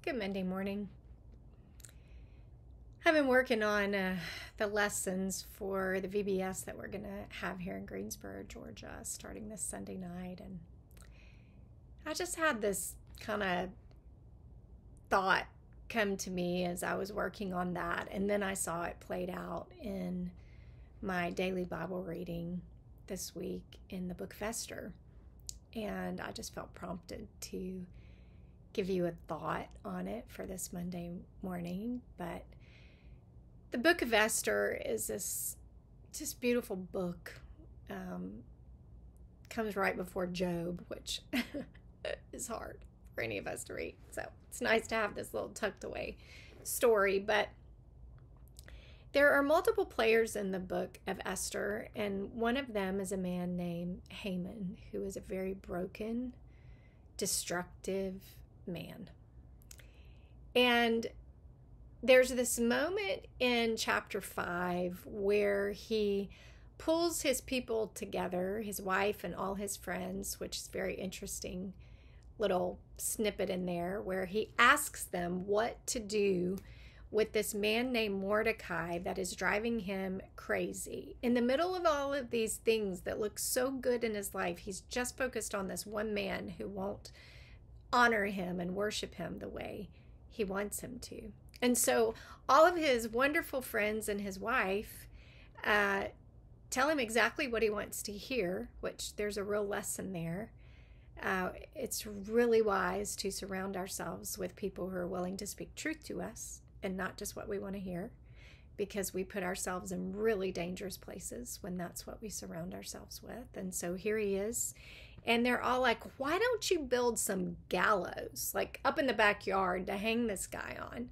Good Monday morning. I've been working on the lessons for the VBS that we're going to have here in Greensboro, Georgia, starting this Sunday night. And I just had this kind of thought come to me as I was working on that. And then I saw it played out in my daily Bible reading this week in the book of Esther. And I just felt prompted to give you a thought on it for this Monday morning. But the book of Esther is this just beautiful book. Comes right before Job, which is hard for any of us to read. So it's nice to have this little tucked away story. But there are multiple players in the book of Esther, and one of them is a man named Haman, who is a very broken, destructive man. And there's this moment in chapter 5 where he pulls his people together, his wife and all his friends, which is very interesting little snippet in there, where he asks them what to do with this man named Mordecai that is driving him crazy. In the middle of all of these things that look so good in his life, he's just focused on this one man who won't honor him and worship him the way he wants him to. And so all of his wonderful friends and his wife tell him exactly what he wants to hear, which there's a real lesson there. It's really wise to surround ourselves with people who are willing to speak truth to us and not just what we want to hear, because we put ourselves in really dangerous places when that's what we surround ourselves with. And so here he is. And they're all like, why don't you build some gallows, like up in the backyard to hang this guy on?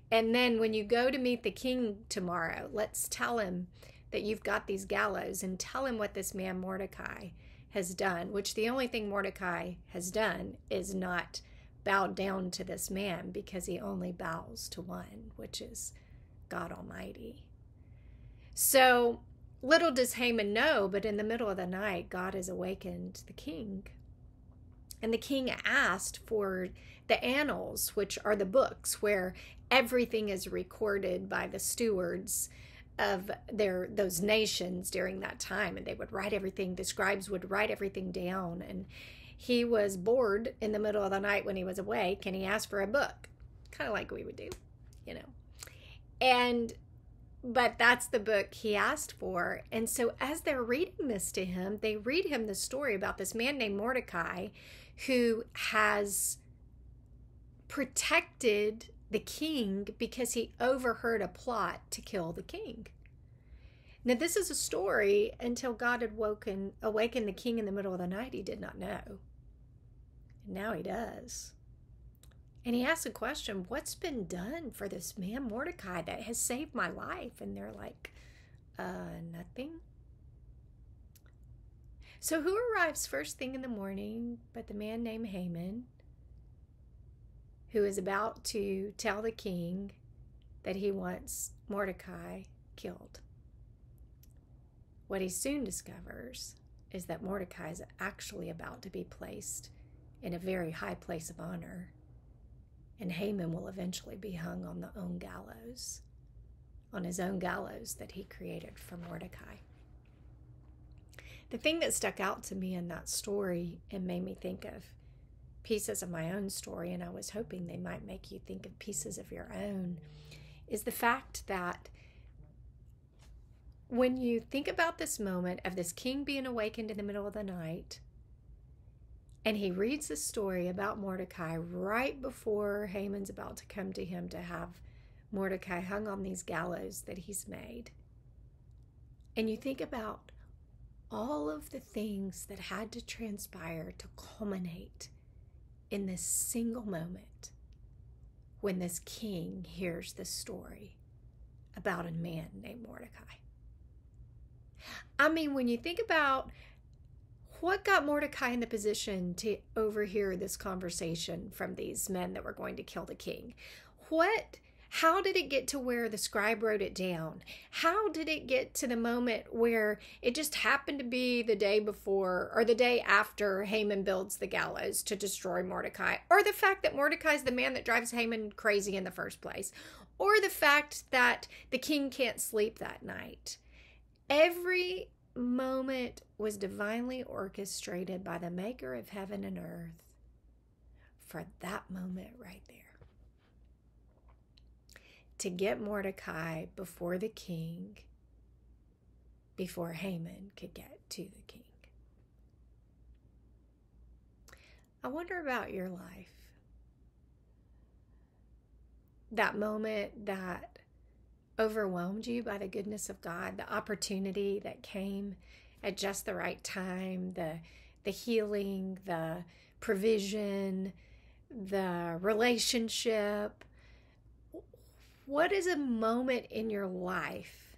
And then when you go to meet the king tomorrow, let's tell him that you've got these gallows and tell him what this man Mordecai has done, which the only thing Mordecai has done is not bow down to this man, because he only bows to one, which is God Almighty. So little does Haman know, but in the middle of the night, God has awakened the king. And the king asked for the annals, which are the books where everything is recorded by the stewards of those nations during that time. And they would write everything, the scribes would write everything down. And he was bored in the middle of the night when he was awake, and he asked for a book, kind of like we would do, But that's the book he asked for. And so as they're reading this to him, they read him the story about this man named Mordecai who has protected the king because he overheard a plot to kill the king. Now, this is a story until God had awakened the king in the middle of the night. He did not know. And now he does. And he asks a question, what's been done for this man Mordecai that has saved my life? And they're like, nothing. So who arrives first thing in the morning but the man named Haman, who is about to tell the king that he wants Mordecai killed? What he soon discovers is that Mordecai is actually about to be placed in a very high place of honor. And Haman will eventually be hung on the own gallows, on his own gallows that he created for Mordecai. The thing that stuck out to me in that story and made me think of pieces of my own story, and I was hoping they might make you think of pieces of your own, is the fact that when you think about this moment of this king being awakened in the middle of the night, and he reads the story about Mordecai right before Haman's about to come to him to have Mordecai hung on these gallows that he's made. And you think about all of the things that had to transpire to culminate in this single moment when this king hears this story about a man named Mordecai. I mean, when you think about what got Mordecai in the position to overhear this conversation from these men that were going to kill the king? What How did it get to where the scribe wrote it down? How did it get to the moment where it just happened to be the day before or the day after Haman builds the gallows to destroy Mordecai? Or the fact that Mordecai is the man that drives Haman crazy in the first place? Or the fact that the king can't sleep that night? Every moment was divinely orchestrated by the maker of heaven and earth for that moment right there. To get Mordecai before the king, before Haman could get to the king. I wonder about your life. That moment that overwhelmed you by the goodness of God, the opportunity that came at just the right time, the healing, the provision, the relationship. What is a moment in your life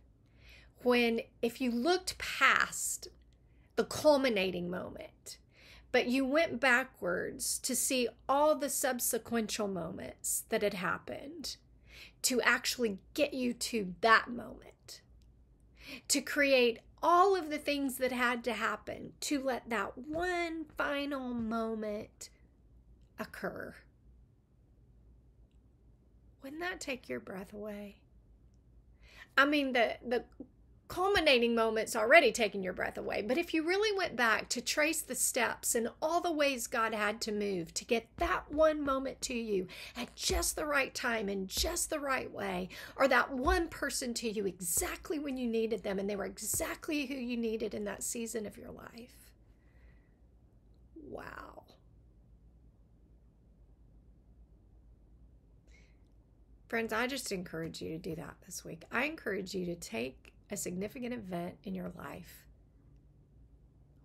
when, if you looked past the culminating moment, but you went backwards to see all the subsequential moments that had happened to actually get you to that moment, to create all of the things that had to happen to let that one final moment occur? Wouldn't that take your breath away? I mean, the culminating moment's already taken your breath away, but if you really went back to trace the steps and all the ways God had to move to get that one moment to you at just the right time and just the right way, or that one person to you exactly when you needed them and they were exactly who you needed in that season of your life. Wow. Friends, I just encourage you to do that this week. I encourage you to take a significant event in your life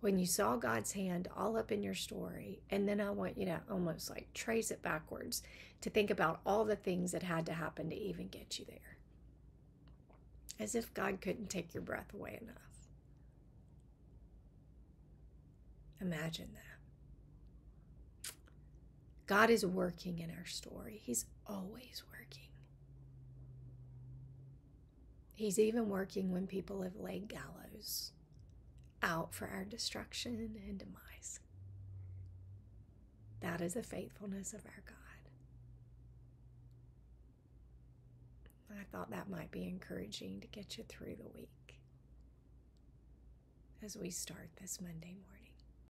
when you saw God's hand all up in your story, and then I want you to almost like trace it backwards to think about all the things that had to happen to even get you there. As if God couldn't take your breath away enough. Imagine that. God is working in our story. He's always working. He's even working when people have laid gallows out for our destruction and demise. That is the faithfulness of our God. I thought that might be encouraging to get you through the week as we start this Monday morning.